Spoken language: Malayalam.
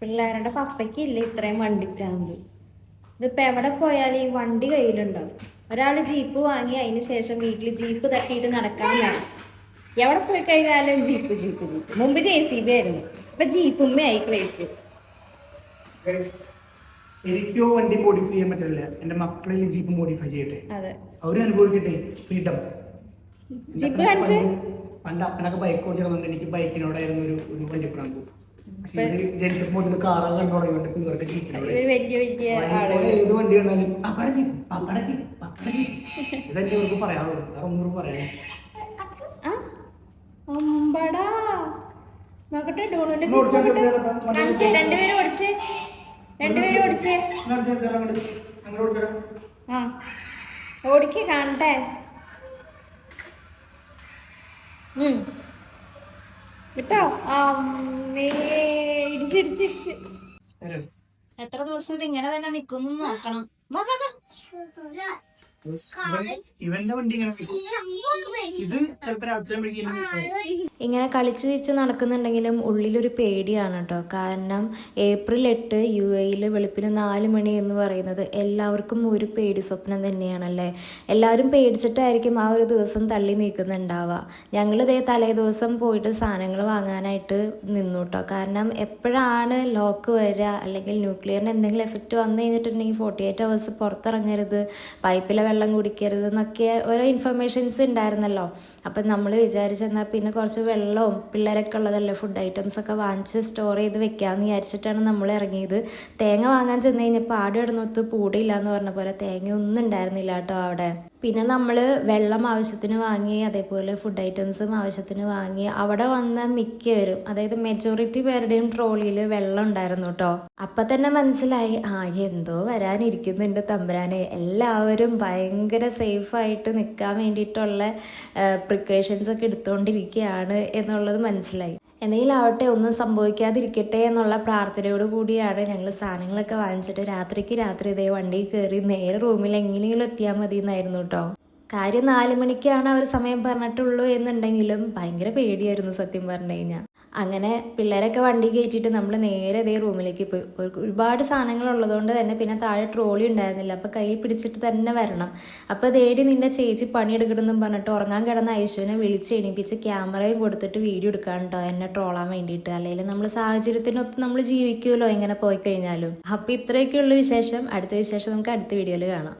പിള്ളേരുടെ പപ്പയ്ക്ക് ഇല്ല ഇത്രയും വണ്ടിപ്രാന്ത്. ഇതിപ്പോ എവിടെ പോയാലും ഈ വണ്ടി കയ്യിലുണ്ടാവും. ഒരാൾ ജീപ്പ് വാങ്ങി അതിന് ശേഷം വീട്ടിൽ ജീപ്പ് തട്ടിയിട്ട് നടക്കാൻ വേണം. എവിടെ പോയി കഴിഞ്ഞാലും ജീപ്പ് ജീപ്പ് ജീപ്പ്. മുമ്പ് JCB ആയിരുന്നു, ഇപ്പൊ ജീപ്പുമ്മയായി ക്രേസ്. എനിക്കോ വണ്ടി മോഡിഫൈ ചെയ്യാൻ പറ്റില്ല, എന്റെ മക്കളെ ജീപ്പ് മോഡിഫൈ ചെയ്യട്ടെ, അതെ അവര് അനുഭവിക്കട്ടെ ഫ്രീഡം. ജീപ്പ് കാണിച്ച് പണ്ട് അപ്പനൊക്കെ ബൈക്ക് ഓടിച്ചിരുന്നുണ്ട്, എനിക്ക് ബൈക്കിനോടായിരുന്നു ഒരു വണ്ടിപ്രാന്ത്. ജനിച്ചപ്പോ മുതൽ കാറെല്ലാം കണ്ടോടെയുണ്ട്, ഇപ്പൊ ഇവർക്ക് ജീപ്പിനോട് വലിയ വലിയ ഏത് വണ്ടി കണ്ടാലും പപ്പടെ ജീപ്പ് പപ്പടെ ജീപ്പ് പപ്പടെ ജീപ്പ്, ഇതല്ലേ ഇവർക്ക് പറയാനുള്ളൂ, വേറെ ഒന്നും പറയാൻ. അമ്പടാ നോക്കട്ടെ, ഡോണുവിന്റെ രണ്ടുപേരും ഓടിച്ച് ആ ഓടിക്ക് കാണട്ടെ. കിട്ടോ? ഇടിച്ചിടിച്ചിടിച്ച് എത്ര ദിവസം ഇത് ഇങ്ങനെ തന്നെ നിക്കുന്നു നോക്കണം. ഇവന്റെ വണ്ടി ഇത് ചിലപ്പോ രാത്രി ഇങ്ങനെ കളിച്ച് തിരിച്ച് നടക്കുന്നുണ്ടെങ്കിലും ഉള്ളിലൊരു പേടിയാണ് കേട്ടോ. കാരണം April 8 UAE വെളുപ്പിന് 4 മണി എന്ന് പറയുന്നത് എല്ലാവർക്കും ഒരു പേടി സ്വപ്നം തന്നെയാണല്ലേ. എല്ലാവരും പേടിച്ചിട്ടായിരിക്കും ആ ഒരു ദിവസം തള്ളി നീക്കുന്നുണ്ടാവുക. ഞങ്ങളിതേ തലേ ദിവസം പോയിട്ട് സാധനങ്ങൾ വാങ്ങാനായിട്ട് നിന്നു കേട്ടോ. കാരണം എപ്പോഴാണ് ലോക്ക് വരിക, അല്ലെങ്കിൽ ന്യൂക്ലിയറിന് എന്തെങ്കിലും എഫക്റ്റ് വന്നു കഴിഞ്ഞിട്ടുണ്ടെങ്കിൽ 48 hours പുറത്തിറങ്ങരുത്, പൈപ്പിലെ വെള്ളം കുടിക്കരുത് എന്നൊക്കെ ഓരോ ഇൻഫർമേഷൻസ് ഉണ്ടായിരുന്നല്ലോ. അപ്പം നമ്മൾ വിചാരിച്ചെന്നാൽ പിന്നെ കുറച്ച് വെള്ളവും പിള്ളേരൊക്കെ ഉള്ളതല്ലേ, ഫുഡ് ഐറ്റംസ് ഒക്കെ വാങ്ങിച്ച് സ്റ്റോർ ചെയ്ത് വെക്കാമെന്ന് വിചാരിച്ചിട്ടാണ് നമ്മൾ ഇറങ്ങിയത്. തേങ്ങ വാങ്ങാൻ ചെന്ന് കഴിഞ്ഞപ്പോൾ ആട് കിടന്നൊത്ത് പൂടിയില്ല എന്ന് പറഞ്ഞ പോലെ തേങ്ങ ഒന്നും ഉണ്ടായിരുന്നില്ല കേട്ടോ അവിടെ. പിന്നെ നമ്മൾ വെള്ളം ആവശ്യത്തിന് വാങ്ങി, അതേപോലെ ഫുഡ് ഐറ്റംസും ആവശ്യത്തിന് വാങ്ങി. അവിടെ വന്ന മിക്കവരും, അതായത് മെജോറിറ്റി പേരുടെയും ട്രോളിയിൽ വെള്ളം ഉണ്ടായിരുന്നു കേട്ടോ. അപ്പം തന്നെ മനസ്സിലായി എന്തോ വരാനിരിക്കുന്നുണ്ട് തമ്പുരാനെ. എല്ലാവരും ഭയങ്കര സേഫായിട്ട് നിൽക്കാൻ വേണ്ടിയിട്ടുള്ള പ്രിക്കോഷൻസ് ഒക്കെ എടുത്തുകൊണ്ടിരിക്കുകയാണ് എന്നുള്ളത് മനസ്സിലായി. എന്തെങ്കിലും ആവട്ടെ, ഒന്നും സംഭവിക്കാതിരിക്കട്ടെ എന്നുള്ള പ്രാർത്ഥനയോട് കൂടിയാണ് ഞങ്ങൾ സാധനങ്ങളൊക്കെ വാങ്ങിച്ചിട്ട് രാത്രി ഇതേ വണ്ടിയിൽ കയറി നേരെ റൂമിൽ എങ്ങനെയെങ്കിലും എത്തിയാൽ മതി എന്നായിരുന്നു കേട്ടോ. കാര്യം 4 മണിക്കാണ് അവർ സമയം പറഞ്ഞിട്ടുള്ളൂ എന്നുണ്ടെങ്കിലും ഭയങ്കര പേടിയായിരുന്നു സത്യം പറഞ്ഞു കഴിഞ്ഞാൽ. അങ്ങനെ പിള്ളേരൊക്കെ വണ്ടി കയറ്റിയിട്ട് നമ്മൾ നേരെ ഇതേ റൂമിലേക്ക് പോയി. ഒരുപാട് സാധനങ്ങൾ ഉള്ളതുകൊണ്ട് തന്നെ പിന്നെ താഴെ ട്രോളി ഉണ്ടായിരുന്നില്ല, അപ്പോൾ കയ്യിൽ പിടിച്ചിട്ട് തന്നെ വരണം. അപ്പോൾ ദേടി നിന്റെ ചേച്ചി പണിയെടുക്കണമെന്നും പറഞ്ഞിട്ട് ഉറങ്ങാൻ കിടന്ന ഐശ്വനെ വിളിച്ച് എണീപ്പിച്ച് ക്യാമറയും കൊടുത്തിട്ട് വീഡിയോ എടുക്കാൻ കേട്ടോ, എന്നെ ട്രോളാൻ വേണ്ടിയിട്ട്. അല്ലെങ്കിൽ നമ്മൾ സാഹചര്യത്തിനൊപ്പം നമ്മൾ ജീവിക്കുമല്ലോ എങ്ങനെ പോയി കഴിഞ്ഞാലും. അപ്പോൾ ഇത്രയൊക്കെയുള്ള വിശേഷം. അടുത്ത വിശേഷം നമുക്ക് അടുത്ത വീഡിയോയിൽ കാണാം.